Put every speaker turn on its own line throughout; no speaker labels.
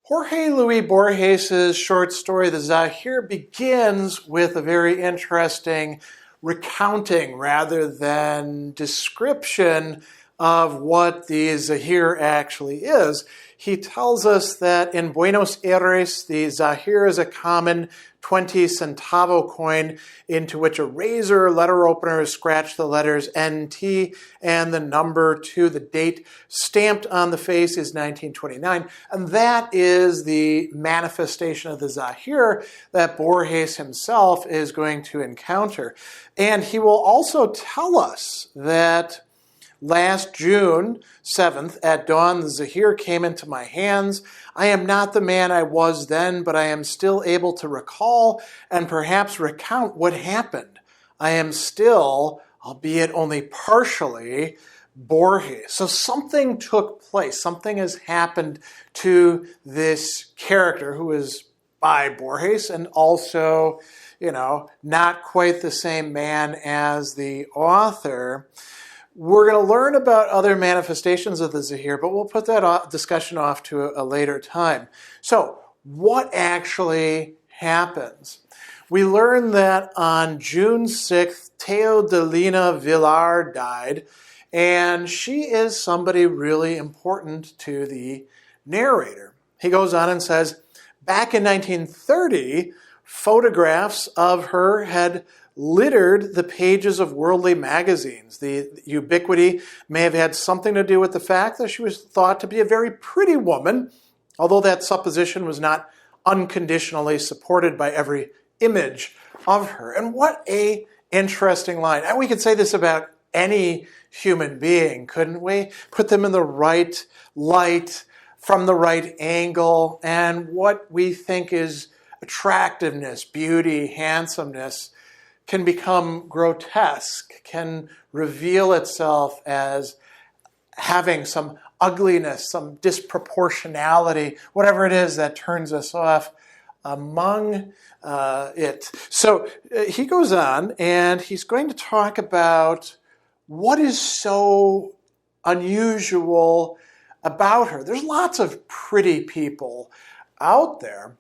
Jorge Luis Borges' short story, The Zahir, begins with a very interesting recounting rather than description of what the Zahir actually is. He tells us that in Buenos Aires, the Zahir is a common 20 centavo coin into which a razor letter opener has scratched the letters NT and the number 2. The date stamped on the face is 1929. And that is the manifestation of the Zahir that Borges himself is going to encounter. And he will also tell us that last June 7th, at dawn, the Zahir came into my hands. I am not the man I was then, but I am still able to recall and perhaps recount what happened. I am still, albeit only partially, Borges. So something took place. Something has happened to this character who is by Borges and also, not quite the same man as the author. We're going to learn about other manifestations of the Zahir, but we'll put that discussion off to a later time. So, what actually happens? We learn that on June 6th, Teodelina Villar died, and she is somebody really important to the narrator. He goes on and says, back in 1930, photographs of her had littered the pages of worldly magazines. The ubiquity may have had something to do with the fact that she was thought to be a very pretty woman, although that supposition was not unconditionally supported by every image of her. And what an interesting line. And we could say this about any human being, couldn't we? Put them in the right light, from the right angle, and what we think is attractiveness, beauty, handsomeness can become grotesque, can reveal itself as having some ugliness, some disproportionality, whatever it is that turns us off among it. So he goes on and he's going to talk about what is so unusual about her. There's lots of pretty people out there,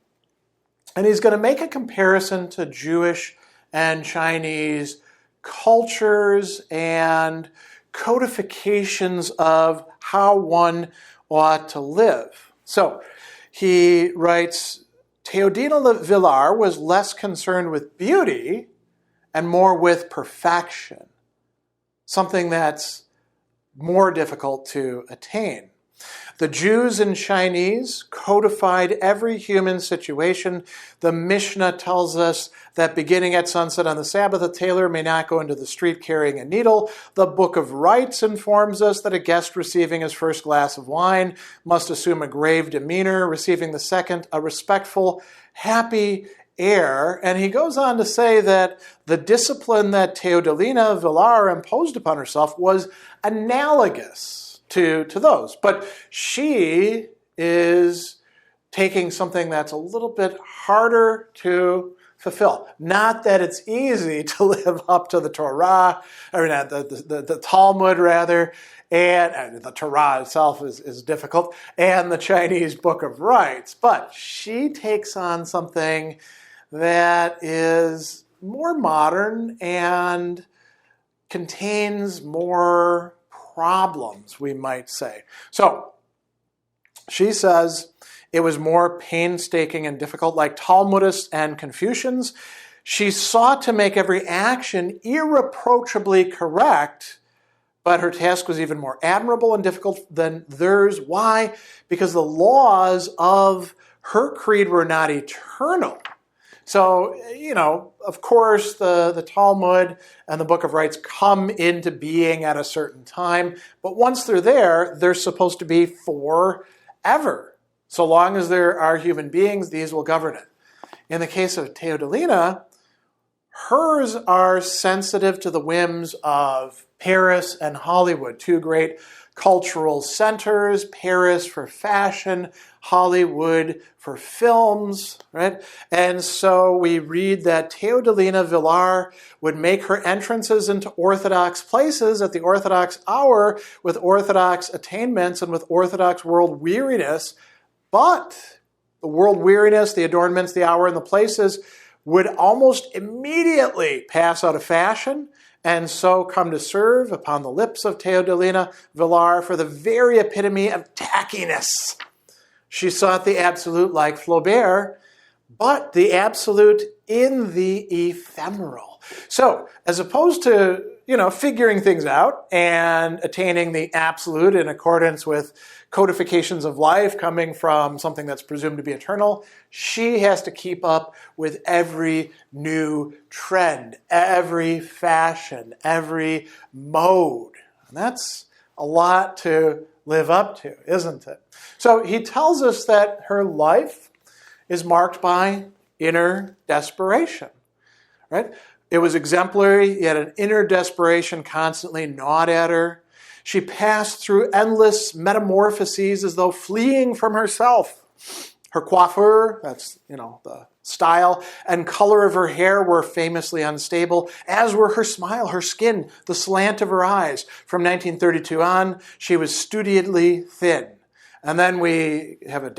and he's going to make a comparison to Jewish and Chinese cultures and codifications of how one ought to live. So he writes, Teodelina Villar was less concerned with beauty and more with perfection, something that's more difficult to attain. The Jews and Chinese codified every human situation. The Mishnah tells us that beginning at sunset on the Sabbath, a tailor may not go into the street carrying a needle. The Book of Rites informs us that a guest receiving his first glass of wine must assume a grave demeanor, receiving the second a respectful, happy air. And he goes on to say that the discipline that Teodelina Villar imposed upon herself was analogous to those. But she is taking something that's a little bit harder to fulfill. Not that it's easy to live up to the Torah, or not, the Talmud rather, and the Torah itself is difficult, and the Chinese Book of Rites. But she takes on something that is more modern and contains more problems, we might say. So, she says it was more painstaking and difficult, like Talmudists and Confucians. She sought to make every action irreproachably correct, but her task was even more admirable and difficult than theirs. Why? Because the laws of her creed were not eternal. So, of course, the Talmud and the Book of Rites come into being at a certain time, but once they're there, they're supposed to be forever. So long as there are human beings, these will govern it. In the case of Teodelina, hers are sensitive to the whims of Paris and Hollywood, two great cultural centers, Paris for fashion, Hollywood for films, right? And so we read that Teodelina Villar would make her entrances into Orthodox places at the Orthodox hour with Orthodox attainments and with Orthodox world weariness, but The world weariness, the adornments, the hour, and the places would almost immediately pass out of fashion and so come to serve upon the lips of Teodelina Villar for the very epitome of tackiness. She sought the absolute like Flaubert, but the absolute in the ephemeral. So, as opposed to, figuring things out and attaining the absolute in accordance with codifications of life coming from something that's presumed to be eternal, she has to keep up with every new trend, every fashion, every mode. And that's a lot to live up to, isn't it? So he tells us that her life is marked by inner desperation, right? It was exemplary, yet an inner desperation constantly gnawed at her. She passed through endless metamorphoses as though fleeing from herself. Her coiffure, that's, the style, and color of her hair were famously unstable, as were her smile, her skin, the slant of her eyes. From 1932 on, she was stupidly thin. And then we have a ...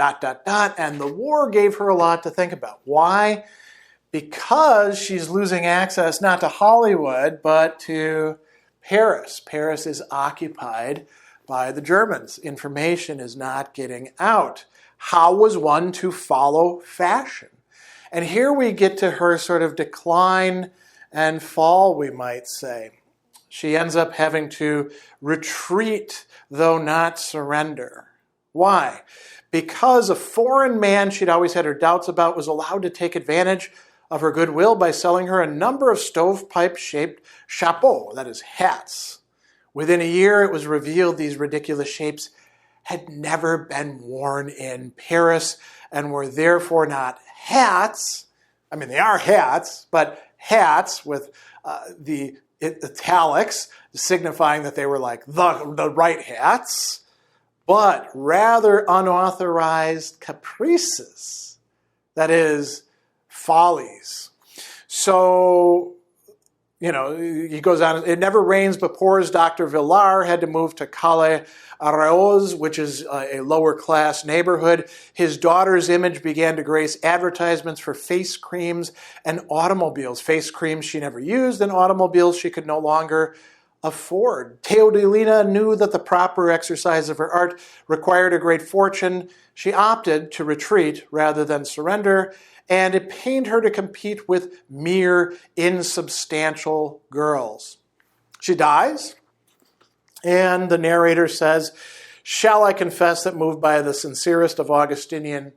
and the war gave her a lot to think about. Why? Because she's losing access not to Hollywood, but to Paris. Paris is occupied by the Germans. Information is not getting out. How was one to follow fashion? And here we get to her sort of decline and fall, we might say. She ends up having to retreat, though not surrender. Why? Because a foreign man she'd always had her doubts about was allowed to take advantage of her goodwill by selling her a number of stovepipe-shaped chapeaux, that is, hats. Within a year, it was revealed these ridiculous shapes had never been worn in Paris and were therefore not hats. I mean, they are hats, but hats with the italics signifying that they were like the right hats, but rather unauthorized caprices, that is, follies. So, he goes on, it never rains but pours. Dr. Villar had to move to Calais Arreoz, which is a lower class neighborhood. His daughter's image began to grace advertisements for face creams and automobiles. Face creams she never used and automobiles she could no longer afford. Teodelina knew that the proper exercise of her art required a great fortune. She opted to retreat rather than surrender, and it pained her to compete with mere insubstantial girls. She dies, and the narrator says, "Shall I confess that moved by the sincerest of Argentinian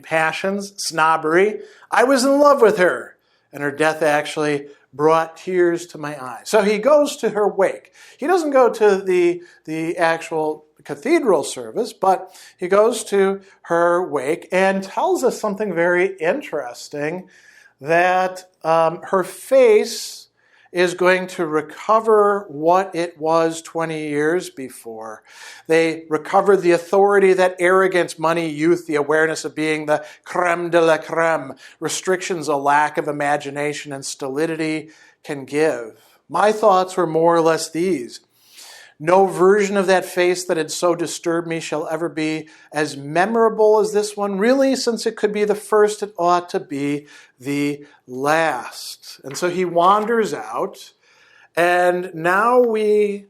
passions, snobbery, I was in love with her, and her death actually brought tears to my eyes." So he goes to her wake. He doesn't go to the actual cathedral service, but he goes to her wake and tells us something very interesting, that her face is going to recover what it was 20 years before. They recovered the authority that arrogance, money, youth, the awareness of being the creme de la creme, restrictions, a lack of imagination, and stolidity can give. My thoughts were more or less these. No version of that face that had so disturbed me shall ever be as memorable as this one. Really, since it could be the first, it ought to be the last. And so he wanders out, and now we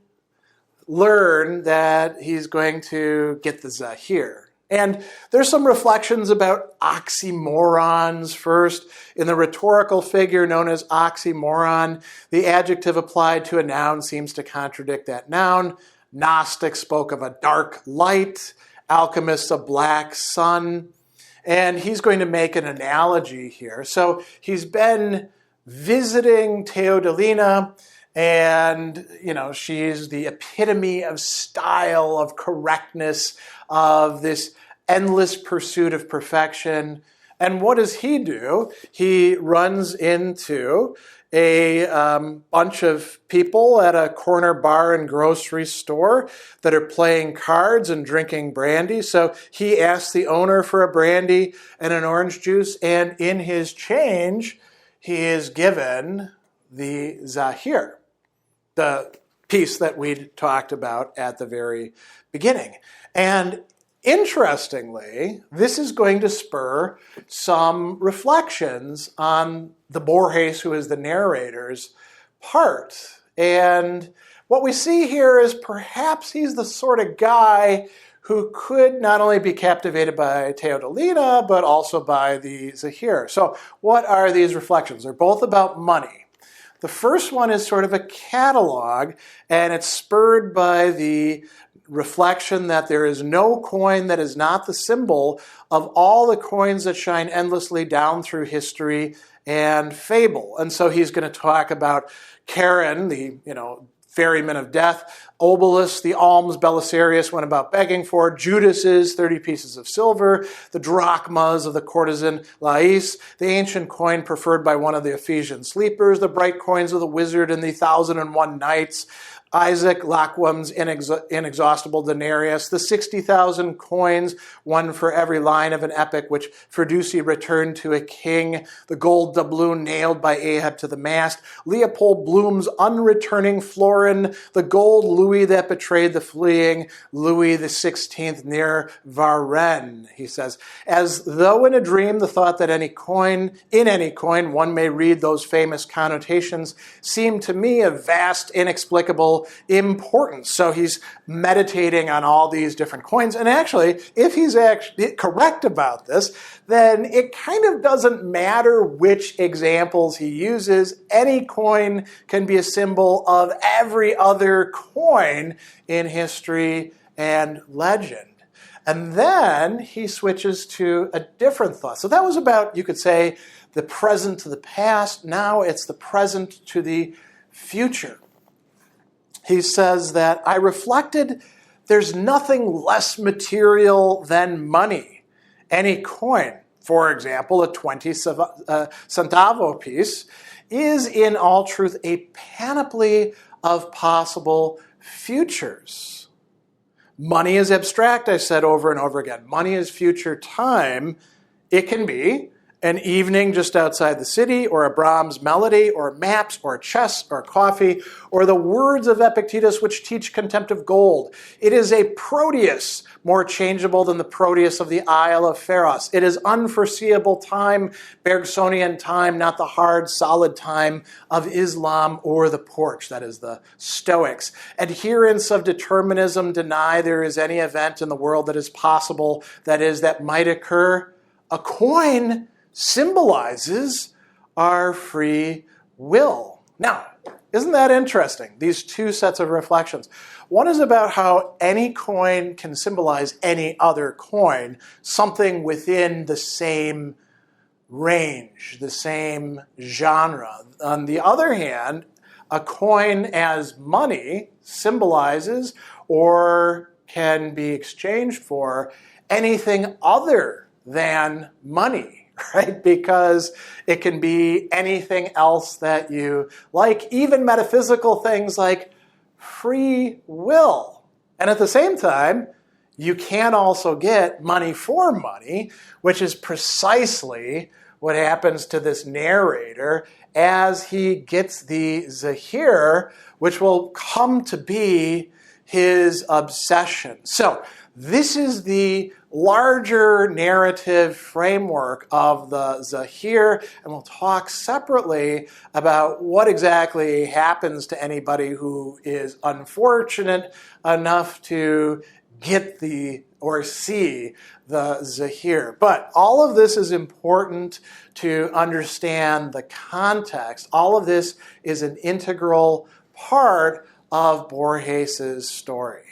learn that he's going to get the Zahir. And there's some reflections about oxymorons first. In the rhetorical figure known as oxymoron, the adjective applied to a noun seems to contradict that noun. Gnostics spoke of a dark light, alchemists a black sun, and he's going to make an analogy here. So he's been visiting Teodelina, and, she's the epitome of style, of correctness, of this endless pursuit of perfection. And what does he do? He runs into a bunch of people at a corner bar and grocery store that are playing cards and drinking brandy. So he asks the owner for a brandy and an orange juice, and in his change, he is given the Zahir, the piece that we talked about at the very beginning. And Interestingly, this is going to spur some reflections on the Borges, who is the narrator's part. And what we see here is perhaps he's the sort of guy who could not only be captivated by Teodelina, but also by the Zahir. So what are these reflections? They're both about money. The first one is sort of a catalog, and it's spurred by the reflection that there is no coin that is not the symbol of all the coins that shine endlessly down through history and fable. And so he's going to talk about Charon, the ferryman of death, Obolus, the alms Belisarius went about begging for, Judas's 30 pieces of silver, the drachmas of the courtesan Lais, the ancient coin preferred by one of the Ephesian sleepers, the bright coins of the wizard and the 1,001 Nights, Isaac Lackwam's inexhaustible denarius, the 60,000 coins, one for every line of an epic which Firdusi returned to a king, the gold doubloon nailed by Ahab to the mast, Leopold Bloom's unreturning florin, the gold louis that betrayed the fleeing Louis XVI near Varennes, he says. As though in a dream, the thought that in any coin, one may read those famous connotations seemed to me of vast, inexplicable importance. So he's meditating on all these different coins. And actually, if he's actually correct about this, then it kind of doesn't matter which examples he uses. Any coin can be a symbol of every other coin in history and legend. And then he switches to a different thought. So that was about, you could say, the present to the past. Now it's the present to the future. He says that I reflected there's nothing less material than money. Any coin, for example, a 20 centavo piece, is in all truth a panoply of possible futures. Money is abstract, I said over and over again. Money is future time. It can be an evening just outside the city, or a Brahms melody, or maps, or chess, or coffee, or the words of Epictetus which teach contempt of gold. It is a Proteus, more changeable than the Proteus of the Isle of Pharos. It is unforeseeable time, Bergsonian time, not the hard, solid time of Islam or the Porch, that is the Stoics. Adherents of determinism deny there is any event in the world that is possible, that is, that might occur. A coin symbolizes our free will. Now, isn't that interesting, these two sets of reflections? One is about how any coin can symbolize any other coin, something within the same range, the same genre. On the other hand, a coin as money symbolizes or can be exchanged for anything other than money. Right? Because it can be anything else that you like, even metaphysical things like free will. And at the same time, you can also get money for money, which is precisely what happens to this narrator as he gets the Zahir, which will come to be his obsession. So this is the larger narrative framework of the Zahir, and we'll talk separately about what exactly happens to anybody who is unfortunate enough to get or see the Zahir. But all of this is important to understand the context. All of this is an integral part of Borges's story.